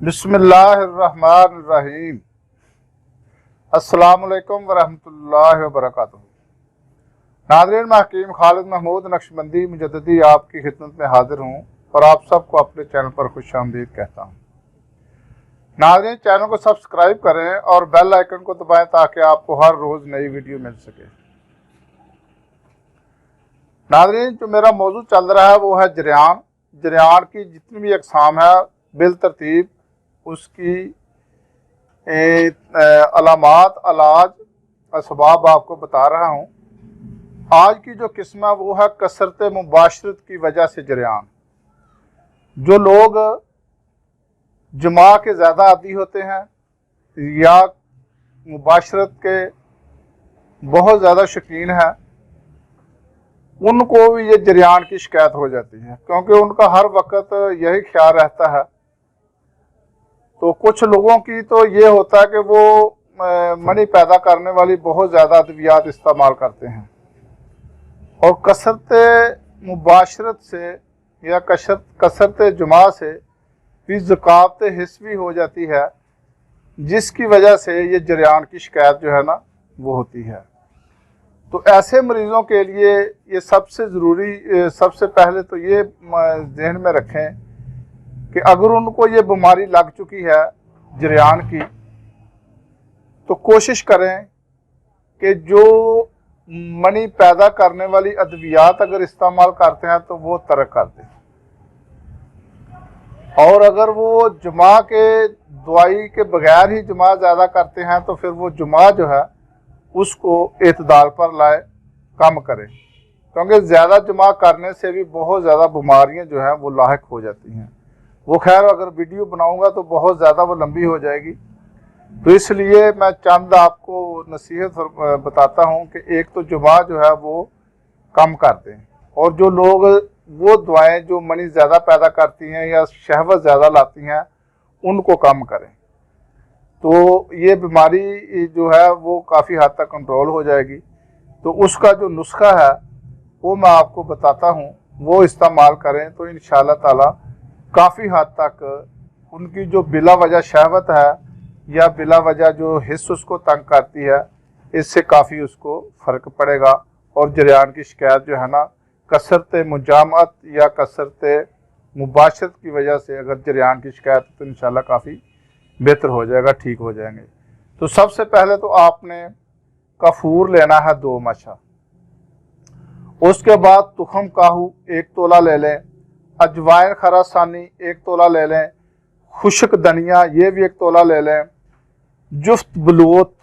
बिस्मिल्लाहिर्रहमानिर्रहीम। अस्सलाम वालेकुम वरहमतुल्लाहि वबरकातुहू। नाज़रीन, मैं हकीम खालिद महमूद नक्शबंदी मुजद्दिदी आपकी खिदमत में हाजिर हूँ और आप सबको अपने चैनल पर खुशामदीद कहता हूँ। नाज़रीन, चैनल को सब्सक्राइब करें और बेल आइकन को दबाएं ताकि आपको हर रोज़ नई वीडियो मिल सके। नाज़रीन, जो मेरा मौजू चल रहा है वो है जरियान। जरियान की जितनी भी अक़साम है बिल तरतीब उसकी अलामात, अलाज, असबाब आपको बता रहा हूँ। आज की जो किस्म है वो है कसरत मुबाशरत की वजह से जरियान। जो लोग जमा के ज़्यादा आदी होते हैं या मुबाशरत के बहुत ज़्यादा शौकीन हैं, उनको भी ये जरियान की शिकायत हो जाती है, क्योंकि उनका हर वक्त यही ख्याल रहता है। तो कुछ लोगों की तो ये होता है कि वो मनी पैदा करने वाली बहुत ज़्यादा अद्वियात इस्तेमाल करते हैं और कसरत मुबाशरत से या कसरत जुमा से भी ज़कावत हिस्वी हो जाती है, जिसकी वजह से ये जरियान की शिकायत जो है ना वो होती है। तो ऐसे मरीज़ों के लिए ये सबसे ज़रूरी, सबसे पहले तो ये जहन में रखें कि अगर उनको ये बीमारी लग चुकी है जरियान की, तो कोशिश करें कि जो मनी पैदा करने वाली अद्वियात अगर इस्तेमाल करते हैं तो वो तर्क कर दें, और अगर वो जुमा के दवाई के बगैर ही जुमा ज़्यादा करते हैं तो फिर वो जुमा जो है उसको एतदाल पर लाए, कम करें, क्योंकि ज़्यादा जुमा करने से भी बहुत ज़्यादा बीमारियां जो हैं वो लाहिक हो जाती हैं। वो खैर अगर वीडियो बनाऊंगा तो बहुत ज़्यादा वो लंबी हो जाएगी, तो इसलिए मैं चंद आपको नसीहत बताता हूं कि एक तो जुमा जो है वो कम कर दें, और जो लोग वो दवाएं जो मनी ज़्यादा पैदा करती हैं या शहवत ज़्यादा लाती हैं उनको कम करें, तो ये बीमारी जो है वो काफ़ी हद तक कंट्रोल हो जाएगी। तो उसका जो नुस्खा है वो मैं आपको बताता हूँ, वो इस्तेमाल करें तो इंशाअल्लाह ताला काफ़ी हद तक उनकी जो बिला वजह शहवत है या बिला वजह जो हिस्स उसको तंग करती है, इससे काफ़ी उसको फ़र्क पड़ेगा। और जरियान की शिकायत जो है ना कसरत मुजामत या कसरत मुबाशरत की वजह से अगर जरियान की शिकायत तो इंशाअल्लाह काफ़ी बेहतर हो जाएगा, ठीक हो जाएंगे। तो सबसे पहले तो आपने कफूर लेना है 2 मशा, उसके बाद तुखम काहू 1 तोला ले लें, अजवाइन खरासानी 1 तोला ले लें, खुश्क धनिया ये भी 1 तोला ले लें, जुफ्त बलूत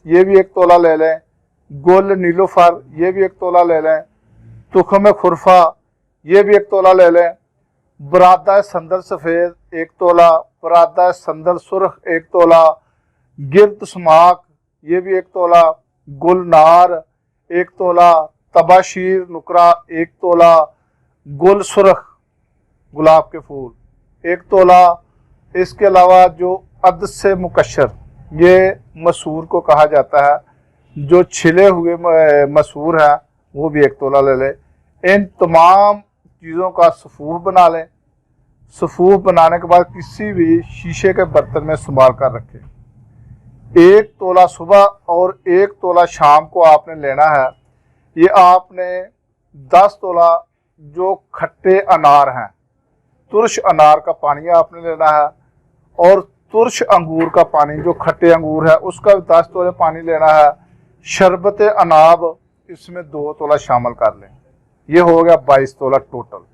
ये भी 1 तोला ले लें, गुल नीलोफर ये भी 1 तोला ले लें, तुखम खुरफा ये भी 1 तोला ले लें, बरादा संदर सफ़ेद 1 तोला, बरादा संदर सुर्ख 1 तोला, गिरद सुमाक ये भी 1 तोला, गुलनार 1 तोला, तबाशीर नुकरा 1 तोला, गुल सुर्ख गुलाब के फूल 1 तोला। इसके अलावा जो अद से मुकशर ये मसूर को कहा जाता है, जो छिले हुए मसूर है वो भी 1 तोला ले लें। इन तमाम चीज़ों का सफ़ूफ बना लें। सफ़ूफ बनाने के बाद किसी भी शीशे के बर्तन में संभाल कर रखें। 1 तोला सुबह और 1 तोला शाम को आपने लेना है। ये आपने 10 तोला जो खट्टे अनार हैं, तुर्श अनार का पानी आपने लेना है, और तुर्श अंगूर का पानी जो खट्टे अंगूर है उसका भी 10 तोले पानी लेना है। शरबत अनाब इसमें 2 तोला शामिल कर लें। ये हो गया 22 तोला टोटल।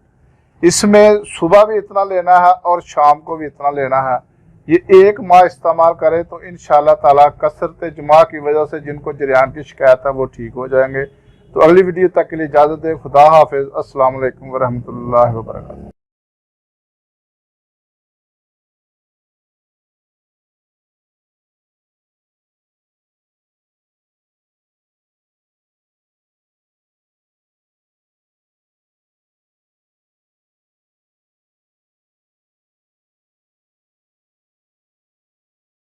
इसमें सुबह भी इतना लेना है और शाम को भी इतना लेना है। ये 1 माह इस्तेमाल करें तो इंशाअल्लाह ताला कसरत जुमा की वजह से जिनको जरियान की शिकायत है वो ठीक हो जाएंगे। तो अगली वीडियो तक के लिए इजाज़त दें। खुदा हाफिज़। अस्सलाम वालेकुम वरहमतुल्लाहि वबरकातुहू।